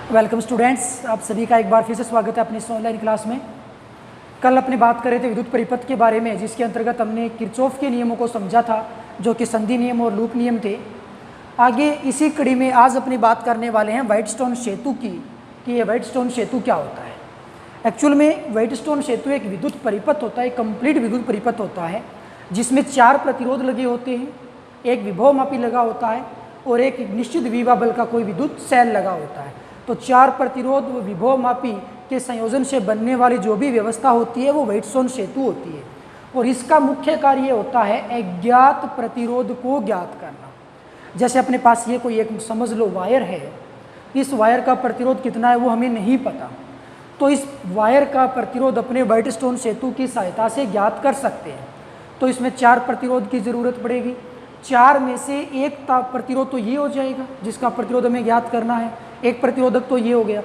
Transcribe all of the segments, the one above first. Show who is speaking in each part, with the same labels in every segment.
Speaker 1: Welcome students, आप सभी का एक बार फिर से स्वागत है अपनी इस ऑनलाइन क्लास में। कल अपने बात कर रहे थे विद्युत परिपथ के बारे में, जिसके अंतर्गत हमने किरचॉफ के नियमों को समझा था, जो कि संधि नियम और लूप नियम थे। आगे इसी कड़ी में आज अपनी बात करने वाले हैं व्हाइटस्टोन सेतु की, कि ये व्हाइटस्टोन सेतु क्या होता है। एक्चुअल में व्हाइटस्टोन सेतु एक विद्युत परिपथ होता है, एक कंप्लीट विद्युत परिपथ होता है, जिसमें 4 प्रतिरोध लगे होते हैं, एक विभवमापी लगा होता है और एक निश्चित विभव बल का कोई विद्युत सेल लगा होता है। तो 4 प्रतिरोध व विभवमापी के संयोजन से बनने वाली जो भी व्यवस्था होती है वो व्हाइटस्टोन सेतु होती है। और इसका मुख्य कार्य होता है अज्ञात प्रतिरोध को ज्ञात करना। जैसे अपने पास ये कोई एक समझ लो वायर है, इस वायर का प्रतिरोध कितना है वो हमें नहीं पता, तो इस वायर का प्रतिरोध अपने व्हाइटस्टोन सेतु की सहायता से ज्ञात कर सकते हैं। तो इसमें 4 प्रतिरोध की ज़रूरत पड़ेगी। 4 में से एक प्रतिरोध तो ये हो जाएगा जिसका प्रतिरोध हमें ज्ञात करना है, एक प्रतिरोधक तो ये हो गया।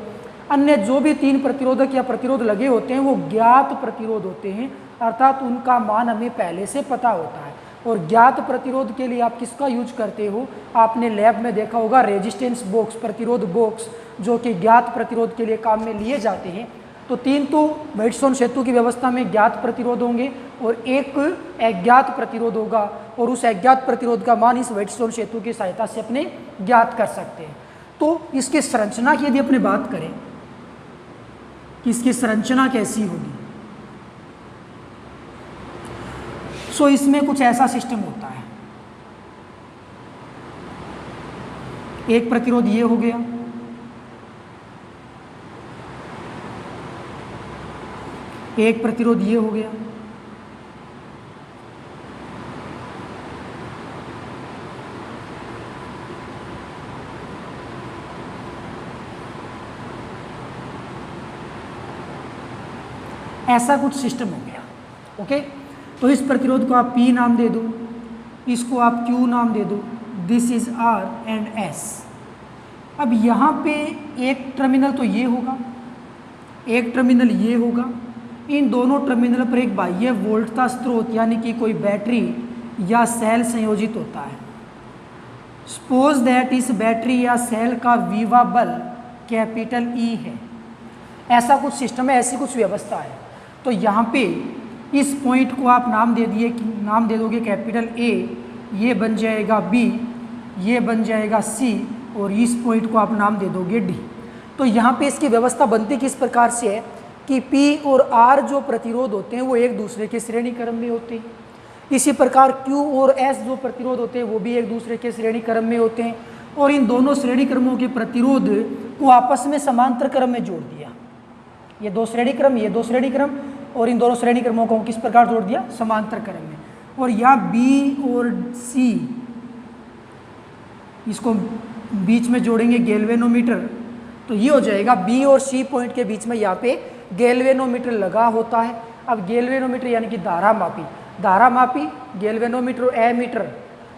Speaker 1: अन्य जो भी 3 प्रतिरोधक या प्रतिरोध लगे होते हैं वो ज्ञात प्रतिरोध होते हैं, अर्थात उनका मान हमें पहले से पता होता है। और ज्ञात प्रतिरोध के लिए आप किसका यूज करते हो, आपने लैब में देखा होगा रेजिस्टेंस बॉक्स, प्रतिरोध बॉक्स, जो कि ज्ञात प्रतिरोध के लिए काम में लिए जाते हैं। तो 3 तो व्हाइटस्टोन सेतु की व्यवस्था में ज्ञात प्रतिरोध होंगे और एक अज्ञात प्रतिरोध होगा, और उस अज्ञात प्रतिरोध का मान इस व्हाइटस्टोन सेतु की सहायता से अपने ज्ञात कर सकते हैं। तो इसकी संरचना की यदि अपने बात करें कि इसकी संरचना कैसी होगी, सो इसमें कुछ ऐसा सिस्टम होता है। एक प्रतिरोध ये हो गया, एक प्रतिरोध ये हो गया, ऐसा कुछ सिस्टम हो गया। ओके, तो इस प्रतिरोध को आप P नाम दे दो, इसको आप Q नाम दे दो, this is R and S। अब यहाँ पे एक टर्मिनल तो ये होगा, एक टर्मिनल ये होगा, इन दोनों टर्मिनल पर एक बाह्य वोल्टता स्रोत यानी कि कोई बैटरी या सेल संयोजित होता है। सपोज दैट इस बैटरी या सेल का विभव बल कैपिटल E है। ऐसा कुछ सिस्टम है, ऐसी कुछ व्यवस्था है। तो यहाँ पे इस पॉइंट को आप नाम दे दोगे कैपिटल A, ये बन जाएगा B, ये बन जाएगा C, और इस पॉइंट को आप नाम दे दोगे D। तो यहाँ पे इसकी व्यवस्था बनती किस प्रकार से है कि P और R जो प्रतिरोध होते हैं वो एक दूसरे के श्रेणी क्रम में होते हैं। इसी प्रकार Q और S जो प्रतिरोध होते हैं वो भी एक दूसरे के श्रेणी क्रम में होते हैं, और इन दोनों श्रेणी क्रमों के प्रतिरोध को आपस में समांतर क्रम में जोड़ दिया। ये 2 श्रेणी क्रम, ये 2 श्रेणी क्रम, और इन दोनों श्रेणी क्रमों को किस प्रकार जोड़ दिया, समांतर क्रम में। और यहाँ B और C, इसको बीच में जोड़ेंगे गैल्वेनोमीटर, तो ये हो जाएगा B और C पॉइंट के बीच में यहाँ पे गैल्वेनोमीटर लगा होता है। अब गैल्वेनोमीटर यानी कि धारा मापी, गैल्वेनोमीटर और एमीटर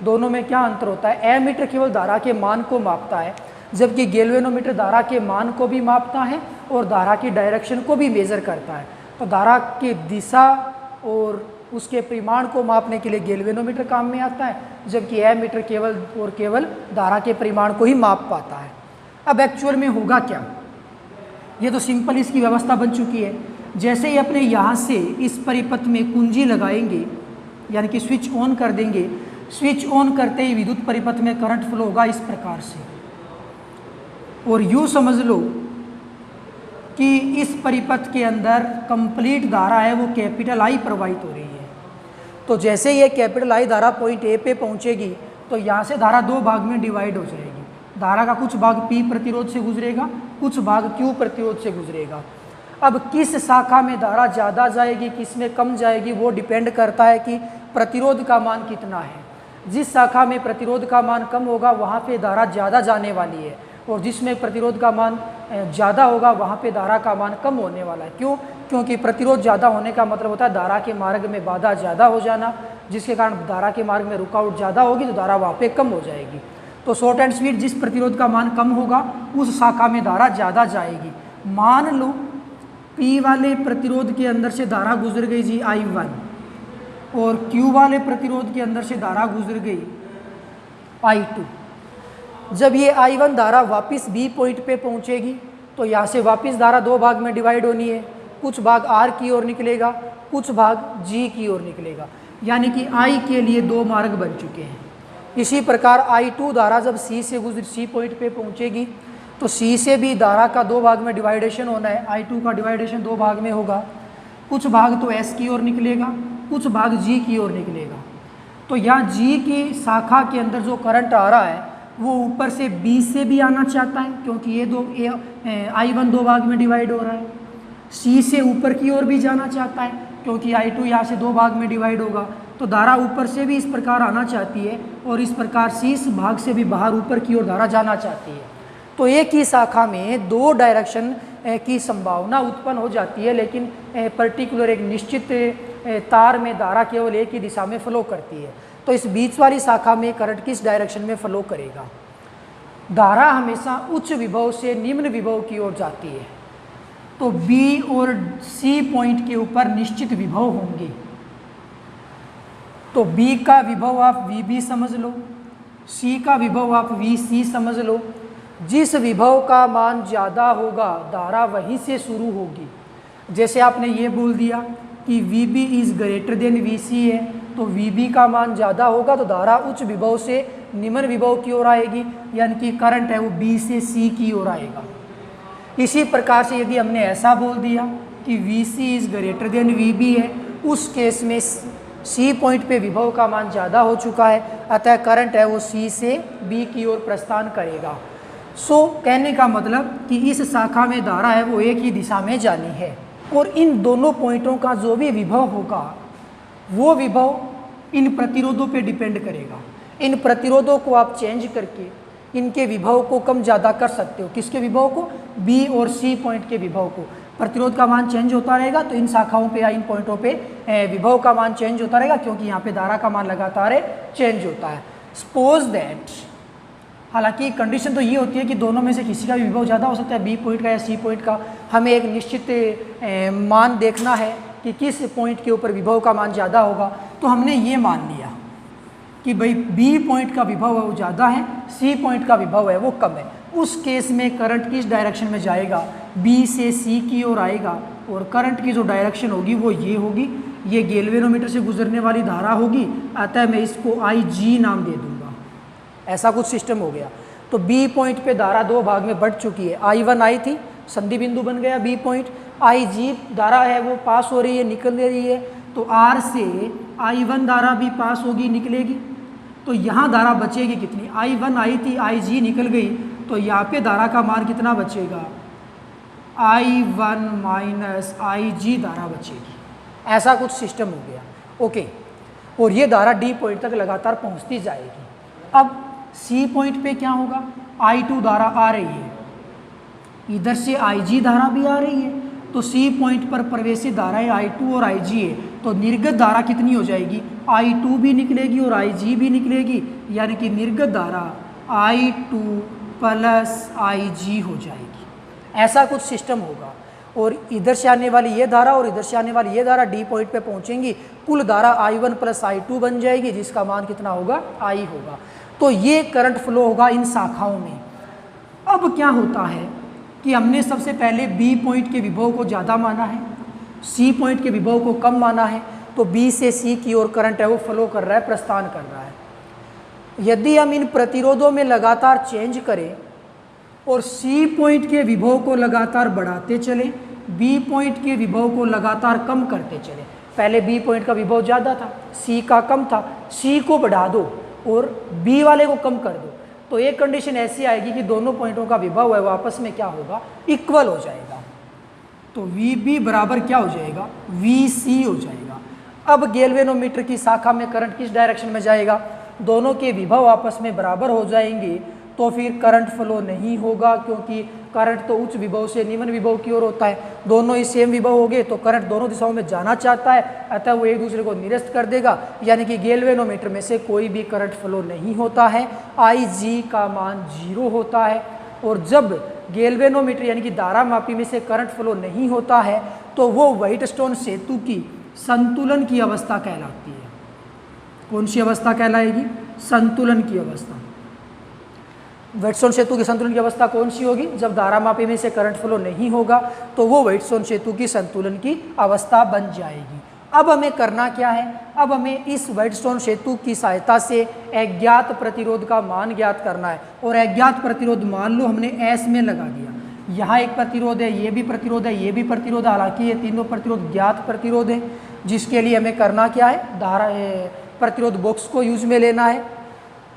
Speaker 1: दोनों में क्या अंतर होता है। एमीटर केवल धारा के मान को मापता है, जबकि गैल्वेनोमीटर धारा के मान को भी मापता है और धारा की डायरेक्शन को भी मेजर करता है। तो धारा की दिशा और उसके परिमाण को मापने के लिए गैल्वेनोमीटर काम में आता है, जबकि एमीटर केवल धारा के परिमाण को ही माप पाता है। अब एक्चुअल में होगा क्या, ये तो सिंपल इसकी व्यवस्था बन चुकी है। जैसे ही अपने यहाँ से इस परिपथ में कुंजी लगाएंगे, यानी कि स्विच ऑन कर देंगे, स्विच ऑन करते ही विद्युत परिपथ में करंट फ्लो होगा इस प्रकार से। और यूँ समझ लो कि इस परिपथ के अंदर कंप्लीट धारा है वो कैपिटल I प्रवाहित हो रही है। तो जैसे ये कैपिटल I धारा पॉइंट A पे पहुंचेगी तो यहाँ से धारा 2 भाग में डिवाइड हो जाएगी। धारा का कुछ भाग P प्रतिरोध से गुजरेगा, कुछ भाग Q प्रतिरोध से गुजरेगा। अब किस शाखा में धारा ज़्यादा जाएगी, किस में कम जाएगी, वो डिपेंड करता है कि प्रतिरोध का मान कितना है। जिस शाखा में प्रतिरोध का मान कम होगा वहाँ पे धारा ज़्यादा जाने वाली है, और जिसमें प्रतिरोध का मान ज़्यादा होगा वहाँ पे धारा का मान कम होने वाला है। क्यों? क्योंकि प्रतिरोध ज़्यादा होने का मतलब होता है धारा के मार्ग में बाधा ज़्यादा हो जाना, जिसके कारण धारा के मार्ग में रुकावट ज़्यादा होगी तो धारा वहाँ पे कम हो जाएगी। तो शॉर्ट एंड स्वीट, जिस प्रतिरोध का मान कम होगा उस शाखा में धारा ज़्यादा जाएगी। मान लो P वाले प्रतिरोध के अंदर से धारा गुजर गई जी I1, और Q वाले प्रतिरोध के अंदर से धारा गुजर गई I2। जब ये I1 धारा वापस B पॉइंट पे पहुंचेगी तो यहाँ से वापस धारा दो भाग में डिवाइड होनी है, कुछ भाग R की ओर निकलेगा, कुछ भाग G की ओर निकलेगा, यानी कि I के लिए दो मार्ग बन चुके हैं। इसी प्रकार I2 धारा जब C से गुजर C पॉइंट पे पहुँचेगी तो C से भी धारा का दो भाग में डिवाइडेशन होना है, I2 का डिवाइडेशन दो भाग में होगा, कुछ भाग तो S की ओर निकलेगा, कुछ भाग G की ओर निकलेगा। तो यहाँ G की शाखा के अंदर जो करंट आ रहा है वो ऊपर से B से भी आना चाहता है, क्योंकि ये दो I1 दो भाग में डिवाइड हो रहा है। C से ऊपर की ओर भी जाना चाहता है, क्योंकि I2 यहाँ से दो भाग में डिवाइड होगा, तो धारा ऊपर से भी इस प्रकार आना चाहती है और इस प्रकार C इस भाग से भी बाहर ऊपर की ओर धारा जाना चाहती है। तो एक ही शाखा में दो डायरेक्शन की संभावना उत्पन्न हो जाती है, लेकिन पर्टिकुलर एक निश्चित तार में धारा केवल एक ही दिशा में फ्लो करती है। तो इस बीच वाली शाखा में करंट किस डायरेक्शन में फ्लो करेगा? धारा हमेशा उच्च विभव से निम्न विभव की ओर जाती है, तो B और C पॉइंट के ऊपर निश्चित विभव होंगे। तो B का विभव आप VB समझ लो, C का विभव आप VC समझ लो। जिस विभव का मान ज़्यादा होगा धारा वहीं से शुरू होगी। जैसे आपने ये बोल दिया कि VB is greater than VC है, तो VB का मान ज़्यादा होगा तो धारा उच्च विभव से निम्न विभव की ओर आएगी, यानी कि करंट है वो B से C की ओर आएगा। इसी प्रकार से यदि हमने ऐसा बोल दिया कि VC is greater than VB है, उस केस में C पॉइंट पे विभव का मान ज़्यादा हो चुका है, अतः करंट है वो C से B की ओर प्रस्थान करेगा। सो कहने का मतलब कि इस शाखा में धारा है वो एक ही दिशा में जानी है, और इन दोनों पॉइंटों का जो भी विभव होगा वो विभव इन प्रतिरोधों पे डिपेंड करेगा। इन प्रतिरोधों को आप चेंज करके इनके विभव को कम ज़्यादा कर सकते हो। किसके विभव को? B और C पॉइंट के विभव को। प्रतिरोध का मान चेंज होता रहेगा तो इन शाखाओं पे या इन पॉइंटों पे विभव का मान चेंज होता रहेगा, क्योंकि यहाँ पे धारा का मान लगातार चेंज होता है। सपोज दैट, हालांकि कंडीशन तो ये होती है कि दोनों में से किसी का भी विभव ज़्यादा हो सकता है, B पॉइंट का या C पॉइंट का। हमें एक निश्चित मान देखना है कि किस पॉइंट के ऊपर विभव का मान ज़्यादा होगा। तो हमने ये मान लिया कि भाई B पॉइंट का विभव है वो ज़्यादा है, C पॉइंट का विभव है वो कम है। उस केस में करंट किस डायरेक्शन में जाएगा? B से C की ओर आएगा, और करंट की जो डायरेक्शन होगी वो ये होगी, ये गैल्वेनोमीटर से गुजरने वाली धारा होगी, अतः मैं इसको IG नाम दे दूँगा। ऐसा कुछ सिस्टम हो गया। तो B पॉइंट पे धारा दो भाग में बढ़ चुकी है, I1 आई थी, संधि बिंदु बन गया B पॉइंट, IG धारा है वो पास हो रही है, निकल रही है, तो R से I1 धारा भी पास होगी, निकलेगी। तो यहाँ धारा बचेगी कितनी? I1 आई थी, IG निकल गई, तो यहाँ पे धारा का मान कितना बचेगा? I1 माइनस IG धारा बचेगी। ऐसा कुछ सिस्टम हो गया, ओके। और ये धारा D पॉइंट तक लगातार पहुँचती जाएगी। अब C पॉइंट पे क्या होगा? I2 धारा आ रही है, इधर से IG धारा भी आ रही है, तो C पॉइंट पर प्रवेशित धाराएं I2 और IG है, तो निर्गत धारा कितनी हो जाएगी? I2 भी निकलेगी और IG भी निकलेगी, यानी कि निर्गत धारा I2 प्लस IG हो जाएगी। ऐसा कुछ सिस्टम होगा, और इधर से आने वाली ये धारा और इधर से आने वाली ये धारा D पॉइंट पे पहुंचेंगी, कुल धारा I1 प्लस I2 बन जाएगी, जिसका मान कितना होगा? I होगा। तो ये करंट फ्लो होगा इन शाखाओं में। अब क्या होता है कि हमने सबसे पहले B पॉइंट के विभव को ज़्यादा माना है, C पॉइंट के विभव को कम माना है, तो B से C की ओर करंट है वो फ्लो कर रहा है, प्रस्थान कर रहा है। यदि हम इन प्रतिरोधों में लगातार चेंज करें और C पॉइंट के विभव को लगातार बढ़ाते चलें, B पॉइंट के विभव को लगातार कम करते चलें, पहले B पॉइंट का विभव ज़्यादा था, C का कम था, C को बढ़ा दो और B वाले को कम कर दो, तो एक कंडीशन ऐसी आएगी कि दोनों पॉइंटों का विभव है वो आपस में क्या होगा? इक्वल हो जाएगा। तो VB बराबर क्या हो जाएगा? VC हो जाएगा। अब गैल्वेनोमीटर की शाखा में करंट किस डायरेक्शन में जाएगा? दोनों के विभव आपस में बराबर हो जाएंगे, तो फिर करंट फ्लो नहीं होगा, क्योंकि करंट तो उच्च विभव से निम्न विभव की ओर होता है। दोनों ही सेम विभव हो गए तो करंट दोनों दिशाओं में जाना चाहता है, अतः वो एक दूसरे को निरस्त कर देगा, यानी कि गैल्वेनोमीटर में से कोई भी करंट फ्लो नहीं होता है। IG का मान 0 होता है, और जब गैल्वेनोमीटर यानी कि धारा मापी में से करंट फ्लो नहीं होता है तो वो व्हाइटस्टोन सेतु की संतुलन की अवस्था कहलाती है। कौन सी अवस्था कहलाएगी? संतुलन की अवस्था। व्हाइटस्टोन सेतु की संतुलन की अवस्था कौन सी होगी? जब धारा मापी में से करंट फ्लो नहीं होगा तो वो व्हाइटस्टोन सेतु की संतुलन की अवस्था बन जाएगी। अब हमें करना क्या है? अब हमें इस व्हाइटस्टोन सेतु की सहायता से अज्ञात प्रतिरोध का मान ज्ञात करना है। और अज्ञात प्रतिरोध मान लो हमने एस में लगा दिया, यहाँ एक प्रतिरोध है, ये भी प्रतिरोध है, ये भी प्रतिरोध है, हालांकि ये तीनों प्रतिरोध ज्ञात प्रतिरोध है, जिसके लिए हमें करना क्या है? धारा प्रतिरोध बॉक्स को यूज में लेना है।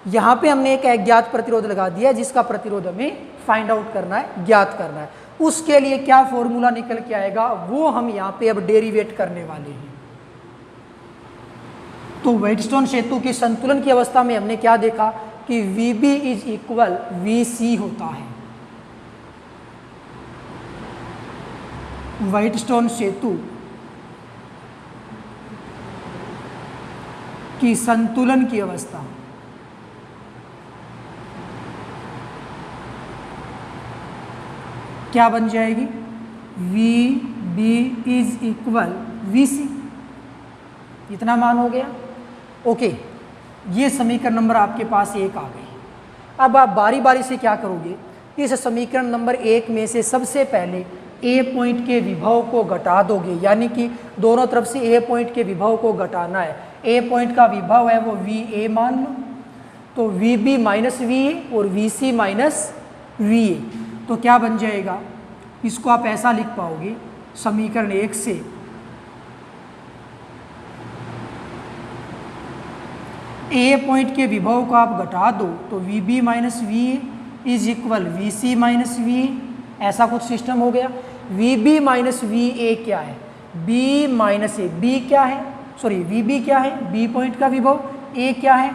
Speaker 1: यहाँ पे हमने एक अज्ञात प्रतिरोध लगा दिया जिसका प्रतिरोध हमें फाइंड आउट करना है, ज्ञात करना है। उसके लिए क्या फॉर्मूला निकल के आएगा वो हम यहाँ पे अब डेरिवेट करने वाले हैं। तो व्हाइटस्टोन सेतु की संतुलन की अवस्था में हमने क्या देखा कि VB इज इक्वल VC होता है। व्हाइटस्टोन सेतु की संतुलन की अवस्था क्या बन जाएगी? VB is equal VC। इतना मान हो गया। ओके, ये समीकरण नंबर आपके पास 1 आ गई। अब आप बारी बारी से क्या करोगे? इस समीकरण नंबर 1 में से सबसे पहले ए पॉइंट के विभव को घटा दोगे, यानी कि दोनों तरफ से ए पॉइंट के विभव को घटाना है। ए पॉइंट का विभव है वो VA मान लो, तो VB माइनस VA और VC माइनस VA, तो क्या बन जाएगा? इसको आप ऐसा लिख पाओगे समीकरण 1 से ए पॉइंट के विभव को आप घटा दो तो VB minus VA is equal VC minus VA, ऐसा कुछ सिस्टम हो गया। VB माइनस VA क्या है? B minus A। B क्या है? सॉरी, VB क्या है? B पॉइंट का विभव। A क्या है?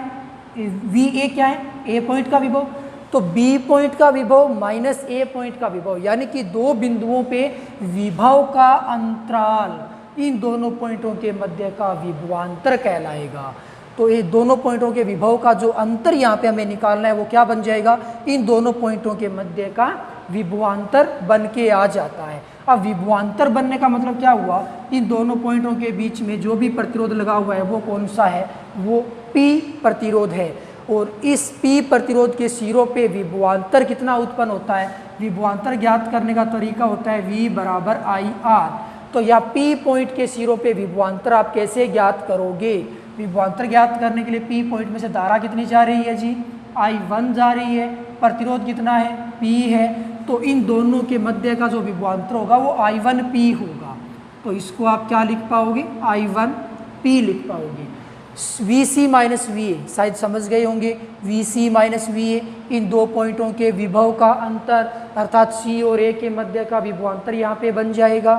Speaker 1: VA क्या है? A पॉइंट का विभव। तो B पॉइंट का विभव माइनस A पॉइंट का विभव, यानी कि दो बिंदुओं पे विभव का अंतराल इन दोनों पॉइंटों के मध्य का विभवांतर कहलाएगा। तो ये दोनों पॉइंटों के विभव का जो अंतर यहाँ पे हमें निकालना है वो क्या बन जाएगा? इन दोनों पॉइंटों के मध्य का विभवांतर बन के आ जाता है। अब विभवांतर बनने का मतलब क्या हुआ? इन दोनों पॉइंटों के बीच में जो भी प्रतिरोध लगा हुआ है वो कौन सा है? वो P प्रतिरोध है। और इस P प्रतिरोध के सिरों पे विभवांतर कितना उत्पन्न होता है? विभवांतर ज्ञात करने का तरीका होता है V बराबर IR। तो या P पॉइंट के सिरों पे विभवांतर आप कैसे ज्ञात करोगे? विभवांतर ज्ञात करने के लिए P पॉइंट में से धारा कितनी जा रही है जी? I1 जा रही है। प्रतिरोध कितना है? P है। तो इन दोनों के मध्य का जो विभवांतर होगा वो I1P होगा। तो इसको आप क्या लिख पाओगे? I1P लिख पाओगे। VC माइनस VA शायद समझ गए होंगे। VC माइनस VA इन दो पॉइंटों के विभव का अंतर अर्थात C और A के मध्य का विभवांतर यहाँ पे बन जाएगा।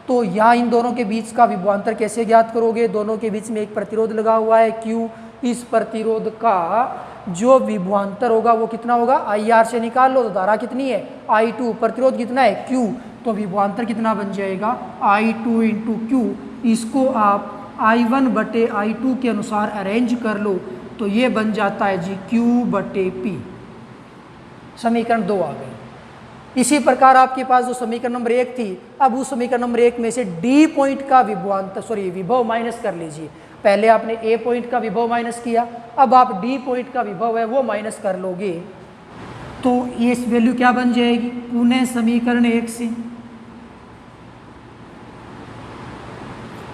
Speaker 1: तो यहाँ इन दोनों के बीच का विभवांतर कैसे ज्ञात करोगे? दोनों के बीच में एक प्रतिरोध लगा हुआ है Q। इस प्रतिरोध का जो विभवांतर होगा वो कितना होगा? IR से निकाल लो तो धारा कितनी है? I2। प्रतिरोध कितना है? Q। तो विभवांतर कितना बन जाएगा? I2 into Q। इसको आप I1 बटे I2 के अनुसार अरेंज कर लो तो ये बन जाता है जी Q बटे P। समीकरण 2 आ गई। इसी प्रकार आपके पास जो समीकरण नंबर 1 थी, अब उस समीकरण नंबर 1 में से D पॉइंट का विभवांतर विभव माइनस कर लीजिए। पहले आपने A पॉइंट का विभव माइनस किया, अब आप D पॉइंट का विभव है वो माइनस कर लोगे तो ये वैल्यू क्या बन जाएगी? पुनः समीकरण 1 से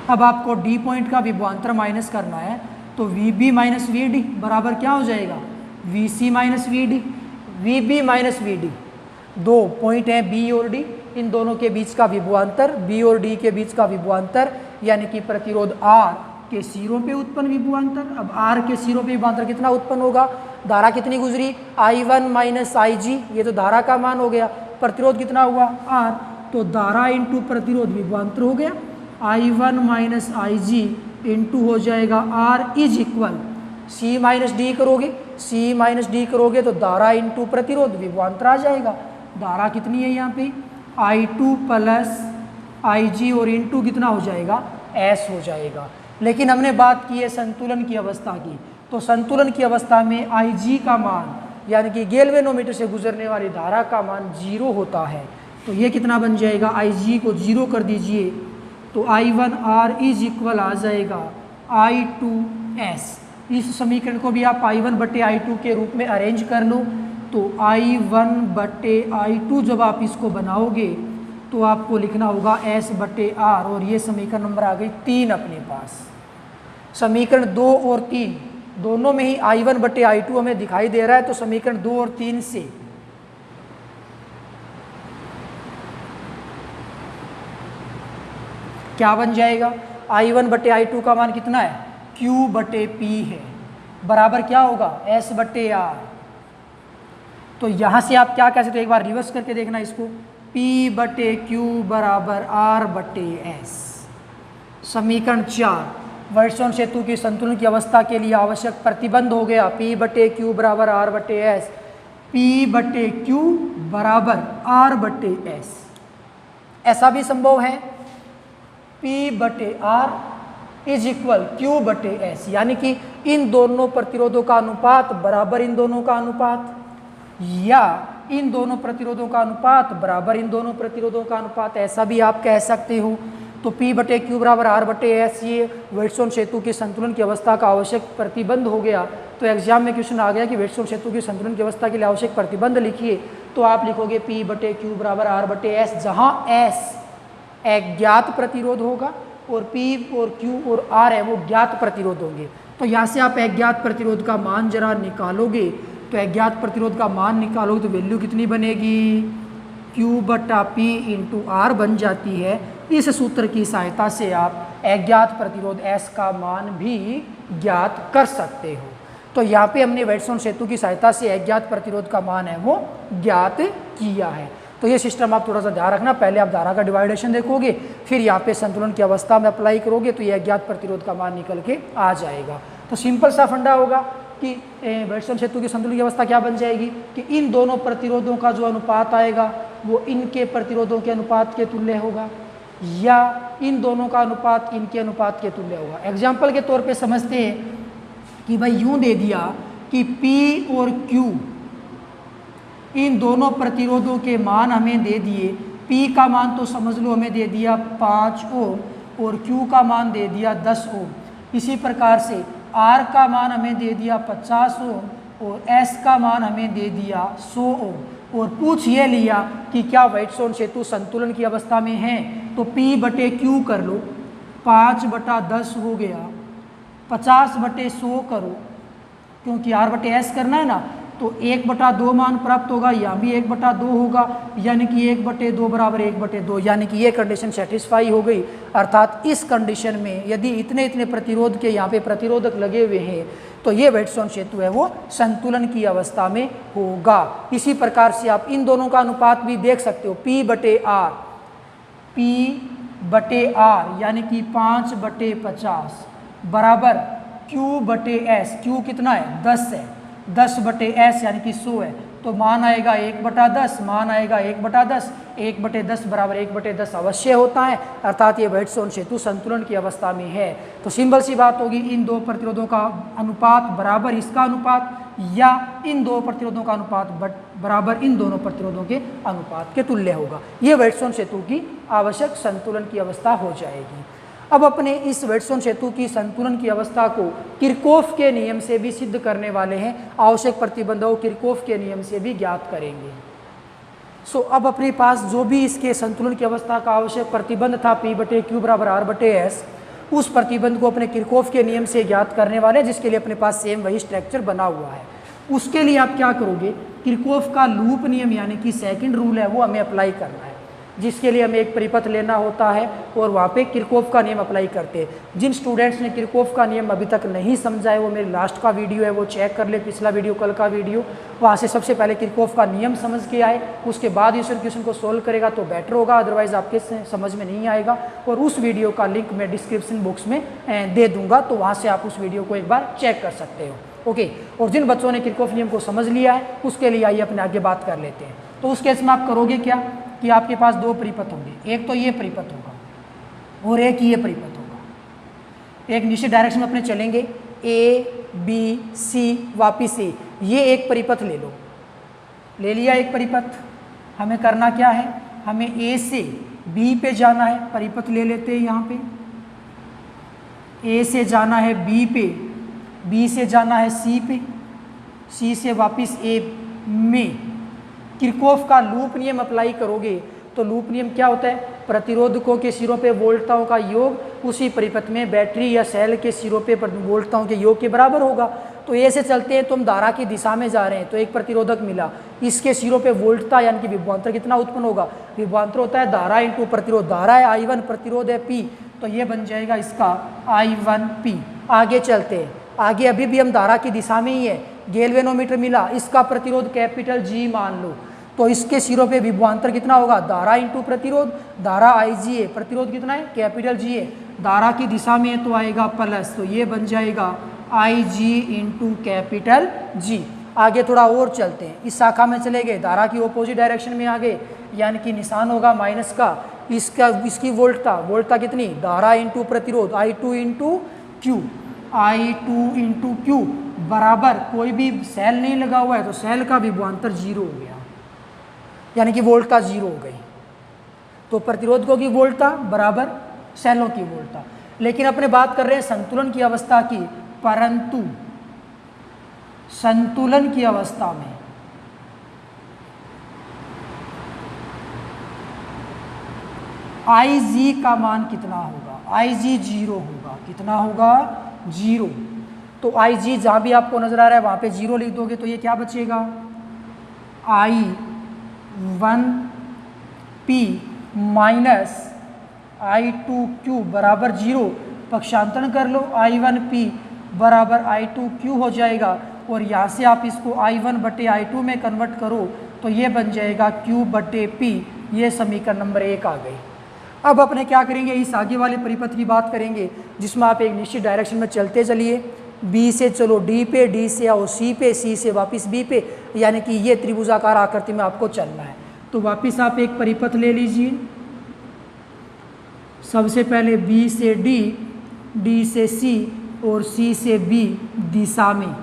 Speaker 1: अब आपको D पॉइंट का विभवांतर माइनस करना है तो VB माइनस VD बराबर क्या हो जाएगा? VC minus VD। VB minus VD, दो पॉइंट हैं B और D, इन दोनों के बीच का विभवांतर, B और D के बीच का विभवांतर यानी कि प्रतिरोध R के सिरों पे उत्पन्न विभवांतर। अब R के सिरों पे विभवांतर कितना उत्पन्न होगा? धारा कितनी गुजरी? I1 माइनस IG, ये तो धारा का मान हो गया। प्रतिरोध कितना हुआ? R। तो धारा इंटू प्रतिरोध विभवांतर हो गया। I1 माइनस IG इंटू हो जाएगा R is equal C minus D करोगे, C माइनस D करोगे तो धारा इंटू प्रतिरोध विभवांतर आ जाएगा। धारा कितनी है यहाँ पे? I2 प्लस IG और इंटू कितना हो जाएगा? S हो जाएगा। लेकिन हमने बात की है संतुलन की अवस्था की, तो संतुलन की अवस्था में IG का मान यानी कि गैल्वेनोमीटर से गुजरने वाली धारा का मान 0 होता है। तो ये कितना बन जाएगा? IG को 0 कर दीजिए तो I1R इज इक्वल आ जाएगा I2S। इस समीकरण को भी आप I1 बटे I2 के रूप में अरेंज कर लो तो I1/I2 जब आप इसको बनाओगे तो आपको लिखना होगा S/R, और ये समीकरण नंबर आ गई 3 अपने पास। समीकरण 2 और 3 दोनों में ही I1/I2 हमें दिखाई दे रहा है, तो समीकरण 2 और 3 से क्या बन जाएगा? I1/I2 का मान कितना है? Q/P है, बराबर क्या होगा? S/R। तो यहाँ से आप क्या कह सकते हो, एक बार रिवर्स करके देखना इसको, P/Q बराबर R/S। समीकरण 4, वर्षों सेतु की संतुलन की अवस्था के लिए आवश्यक प्रतिबंध हो गया P/Q बराबर R/S, P/Q बराबर R/S। ऐसा भी संभव है P/R इज इक्वल Q/S, यानी कि इन दोनों प्रतिरोधों का अनुपात बराबर इन दोनों का अनुपात, या इन दोनों प्रतिरोधों का अनुपात बराबर इन दोनों प्रतिरोधों का अनुपात, ऐसा भी आप कह सकते हो। तो P/Q बराबर R/S ये वेटस्टोन सेतु की संतुलन की अवस्था का आवश्यक प्रतिबंध हो गया। तो एग्जाम में क्वेश्चन आ गया कि वेटस्टोन सेतु की संतुलन की अवस्था के लिए आवश्यक प्रतिबंध लिखिए, तो आप लिखोगे P/Q बराबर R/S, जहाँ S अज्ञात प्रतिरोध होगा और P और Q और R है वो ज्ञात प्रतिरोध होंगे। तो यहाँ से आप अज्ञात प्रतिरोध का मान जरा निकालोगे, तो अज्ञात प्रतिरोध का मान निकालोगे तो वैल्यू कितनी बनेगी? Q/P इंटू R बन जाती है। इस सूत्र की सहायता से आप अज्ञात प्रतिरोध S का मान भी ज्ञात कर सकते हो। तो यहाँ पे हमने वेटस्टोन सेतु की सहायता से अज्ञात प्रतिरोध का मान है वो ज्ञात किया है। तो ये सिस्टम आप थोड़ा सा ध्यान रखना, पहले आप धारा का डिवाइडेशन देखोगे, फिर यहाँ पे संतुलन की अवस्था में अप्लाई करोगे तो ये अज्ञात प्रतिरोध का मान निकल के आ जाएगा। तो सिंपल सा फंडा होगा कि वेटस्टोन सेतु की संतुलन की अवस्था क्या बन जाएगी कि इन दोनों प्रतिरोधों का जो अनुपात आएगा वो इनके प्रतिरोधों के अनुपात के तुल्य होगा, या इन दोनों का अनुपात इनके अनुपात के तुल्य होगा। एग्जाम्पल के तौर पे समझते हैं कि भाई यूँ दे दिया कि P और Q इन दोनों प्रतिरोधों के मान हमें दे दिए। P का मान तो समझ लो हमें दे दिया 5 ओम और Q का मान दे दिया 10 ओम। इसी प्रकार से R का मान हमें दे दिया 50 ओम और S का मान हमें दे दिया 100 ओम। और पूछ ये लिया कि क्या वेटस्टोन सेतु संतुलन की अवस्था में है, तो P/Q कर लो, 5/10 हो गया, 50/100 करो, क्योंकि R/S करना है ना, तो 1/2 मान प्राप्त होगा, यहाँ भी 1/2 होगा, यानी कि 1/2 बराबर 1/2, यानी कि ये कंडीशन सेटिस्फाई हो गई। अर्थात इस कंडीशन में यदि इतने इतने प्रतिरोध के यहाँ पे प्रतिरोधक लगे हुए हैं तो ये वेटस्टोन सेतु है वो संतुलन की अवस्था में होगा। इसी प्रकार से आप इन दोनों का अनुपात भी देख सकते हो, P/R यानी कि 5/50 बराबर Q/S, Q कितना है? 10 है, 10/S यानी कि 100 है, तो मान आएगा 1/10, मान आएगा 1/10, 1/10 बराबर 1/10 अवश्य होता है। अर्थात ये वेटस्टोन सेतु संतुलन की अवस्था में है। तो सिंपल सी बात होगी, इन दो प्रतिरोधों का अनुपात बराबर इसका अनुपात, या इन दो प्रतिरोधों का अनुपात बराबर इन दोनों प्रतिरोधों के अनुपात के तुल्य होगा। ये वेटस्टोन सेतु की आवश्यक संतुलन की अवस्था हो जाएगी। अब अपने इस वेटस्टोन सेतु की संतुलन की अवस्था को किरचॉफ के नियम से भी सिद्ध करने वाले हैं, आवश्यक प्रतिबंधों किरचॉफ के नियम से भी ज्ञात करेंगे। अब अपने पास जो भी इसके संतुलन की अवस्था का आवश्यक प्रतिबंध था P/Q बराबर R/S, उस प्रतिबंध को अपने किरचॉफ के नियम से ज्ञात करने वाले, जिसके लिए अपने पास सेम वही स्ट्रक्चर बना हुआ है। उसके लिए आप क्या करोगे, किरचॉफ का लूप नियम यानी कि सेकंड रूल है वो हमें अप्लाई करना है, जिसके लिए हमें एक परिपथ लेना होता है और वहाँ पे किरचॉफ का नियम अप्लाई करते हैं। जिन स्टूडेंट्स ने किरचॉफ का नियम अभी तक नहीं समझा है वो मेरे लास्ट का वीडियो है वो चेक कर ले, पिछला वीडियो, कल का वीडियो, वहाँ से सबसे पहले किरचॉफ का नियम समझ के आए, उसके बाद इस क्वेश्चन को सोल्व करेगा तो बेटर होगा, अदरवाइज आपके समझ में नहीं आएगा। और उस वीडियो का लिंक मैं डिस्क्रिप्शन बॉक्स में दे दूँगा, तो वहाँ से आप उस वीडियो को एक बार चेक कर सकते हो। ओके, और जिन बच्चों ने किरचॉफ नियम को समझ लिया है उसके लिए आइए अपने आगे बात कर लेते हैं। तो उस केस में आप करोगे क्या कि आपके पास दो परिपथ होंगे, एक तो ये परिपथ होगा और एक ये परिपथ होगा। एक निश्चित डायरेक्शन में अपने चलेंगे, A-B-C वापिस A, ये एक परिपथ ले लो, ले लिया एक परिपथ। हमें करना क्या है, हमें A से B पे जाना है, परिपथ ले लेते हैं यहाँ पे, A से जाना है B पे, B से जाना है C पे, C से वापिस A में किरचॉफ का लूप नियम अप्लाई करोगे तो लूप नियम क्या होता है, प्रतिरोधकों के सिरों पे वोल्टताओं का योग उसी परिपथ में बैटरी या सेल के सिरों पे वोल्टताओं के योग के बराबर होगा। तो ऐसे चलते हैं, तुम धारा की दिशा में जा रहे हैं तो एक प्रतिरोधक मिला, इसके सिरों पे वोल्टता यानी कि विभवांतर कितना उत्पन्न होगा, विभवांतर होता है धारा इंटू प्रतिरोध, धारा है I1, प्रतिरोध है P, तो ये बन जाएगा इसका I1P। आगे चलते हैं, आगे अभी भी हम धारा की दिशा में ही है, गैल्वेनोमीटर मिला, इसका प्रतिरोध कैपिटल G मान लो, तो इसके सिरों पे विभवांतर कितना होगा, धारा इंटू प्रतिरोध, धारा IG है, प्रतिरोध कितना है कैपिटल G है, धारा की दिशा में है तो आएगा प्लस, तो ये बन जाएगा IG इंटू कैपिटल G। आगे थोड़ा और चलते हैं, इस शाखा में चले गए, धारा की ऑपोजिट डायरेक्शन में आ गए, यानी कि निशान होगा माइनस का, इसकी वोल्टता कितनी, धारा इंटू प्रतिरोध I2 into Q, I2 into Q बराबर, कोई भी सेल नहीं लगा हुआ है तो सेल का विभवांतर 0 हो गया, यानी कि वोल्टता 0 हो गई। तो प्रतिरोधकों की वोल्टता बराबर सेलों की वोल्टता। लेकिन अपने बात कर रहे हैं संतुलन की अवस्था की, परंतु संतुलन की अवस्था में IG का मान कितना होगा, IG 0 होगा, कितना होगा 0। तो IG जहाँ भी आपको नजर आ रहा है वहाँ पे 0 लिख दोगे तो ये क्या बचेगा, I1P माइनस I2Q बराबर 0, पक्षांतरण कर लो, I1P बराबर I2Q हो जाएगा, और यहाँ से आप इसको I1 बटे I2 में कन्वर्ट करो तो ये बन जाएगा Q बटे P। ये समीकरण नंबर 1 आ गई। अब अपने क्या करेंगे, इस आगे वाले परिपथ की बात करेंगे जिसमें आप एक निश्चित डायरेक्शन में चलते चलिए, B से चलो D पे, D से आओ C पे, C से वापस B पे, यानी कि ये त्रिभुजाकार आकृति में आपको चलना है। तो वापस आप एक परिपथ ले लीजिए, सबसे पहले B से D, D से C और C से B दिशा में।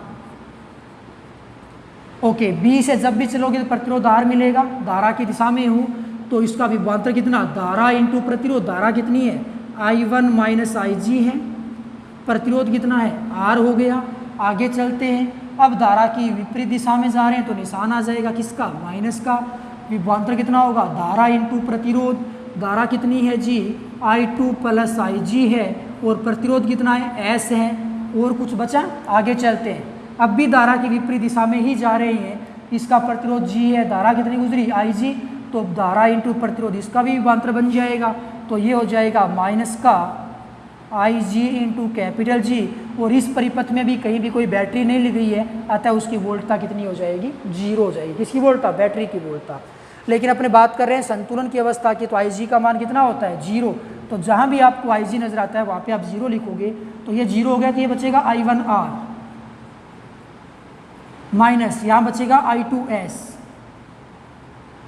Speaker 1: ओके, B से जब भी चलोगे तो प्रतिरोध R मिलेगा, धारा की दिशा में हूँ तो इसका विभवांतर कितना, धारा इंटू प्रतिरोध, धारा कितनी है I1 माइनस IG है, प्रतिरोध कितना है R हो गया। आगे चलते हैं, अब धारा की विपरीत दिशा में जा रहे हैं तो निशान आ जाएगा किसका, माइनस का, विभवांतर कितना होगा, धारा इंटू प्रतिरोध, धारा कितनी है जी I2 प्लस IG है, और प्रतिरोध कितना है S है, और कुछ बचा। आगे चलते हैं, अब भी धारा की विपरीत दिशा में ही जा रहे हैं, इसका प्रतिरोध G है, धारा कितनी गुजरी IG, तो धारा इंटू प्रतिरोध इसका भी विभवांतर बन जाएगा, तो ये हो जाएगा माइनस का IG इंटू कैपिटल G, और इस परिपथ में भी कहीं भी कोई बैटरी नहीं ली गई है, अतः उसकी वोल्टता कितनी हो जाएगी, 0 हो जाएगी। किसकी वोल्टता, बैटरी की वोल्टता। लेकिन अपने बात कर रहे हैं संतुलन की अवस्था की, तो IG का मान कितना होता है 0, तो जहाँ भी आपको IG नजर आता है वहाँ पे आप 0 लिखोगे, तो ये 0 हो गया, तो ये बचेगा I1R माइनस यहाँ बचेगा I2S,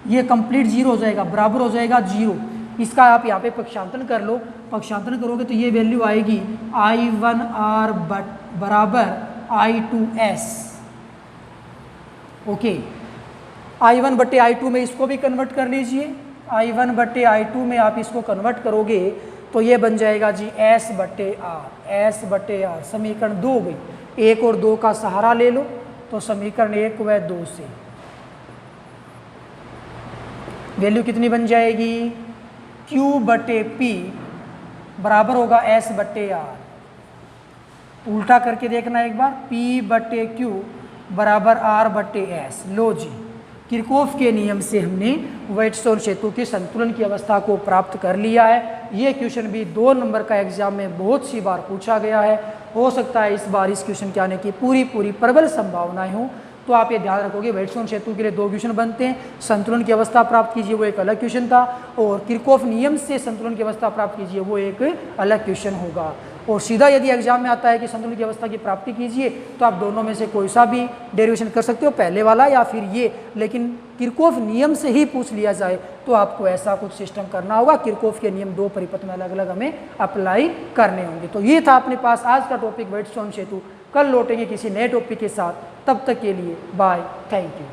Speaker 1: ये कंप्लीट 0 हो जाएगा, बराबर हो जाएगा 0। इसका आप यहाँ पे पक्षांतरण कर लो, पक्षांतरण करोगे तो ये वैल्यू आएगी I1R बराबर I2S। ओके, I1 बटे I2 में इसको भी कन्वर्ट कर लीजिए, I1 बटे I2 में आप इसको कन्वर्ट करोगे तो ये बन जाएगा जी S बटे R। समीकरण 2 हो गई, 1 और 2 का सहारा ले लो तो समीकरण 1 व 2 से वैल्यू कितनी बन जाएगी, Q बटे P बराबर होगा S बटे R। उल्टा करके देखना एक बार, P बटे Q बराबर R बटे S। लो जी, किरचॉफ के नियम से हमने व्हाइटस्टोन सेतु के संतुलन की अवस्था को प्राप्त कर लिया है। ये क्वेश्चन भी 2 नंबर का एग्जाम में बहुत सी बार पूछा गया है, हो सकता है इस बार इस क्वेश्चन के आने की पूरी प्रबल संभावनाएं हों। तो आप ये ध्यान रखोगे, व्हाइटस्टोन सेतु के लिए 2 क्वेश्चन बनते हैं, संतुलन की अवस्था प्राप्त कीजिए वो एक अलग क्वेश्चन था, और किरचॉफ नियम से संतुलन की अवस्था प्राप्त कीजिए वो एक अलग क्वेश्चन होगा। और सीधा यदि एग्जाम में आता है कि संतुलन की अवस्था की प्राप्ति कीजिए तो आप दोनों में से कोई सा भी डेरिवेशन कर सकते हो, पहले वाला या फिर ये, लेकिन किरचॉफ नियम से ही पूछ लिया जाए तो आपको ऐसा कुछ सिस्टम करना होगा। किरचॉफ के नियम 2 परिपथ में अलग अलग हमें अप्लाई करने होंगे। तो ये था अपने पास आज का टॉपिक व्हाइटस्टोन सेतु। कल लौटेंगे किसी नए टॉपिक के साथ, तब तक के लिए बाय, थैंक यू।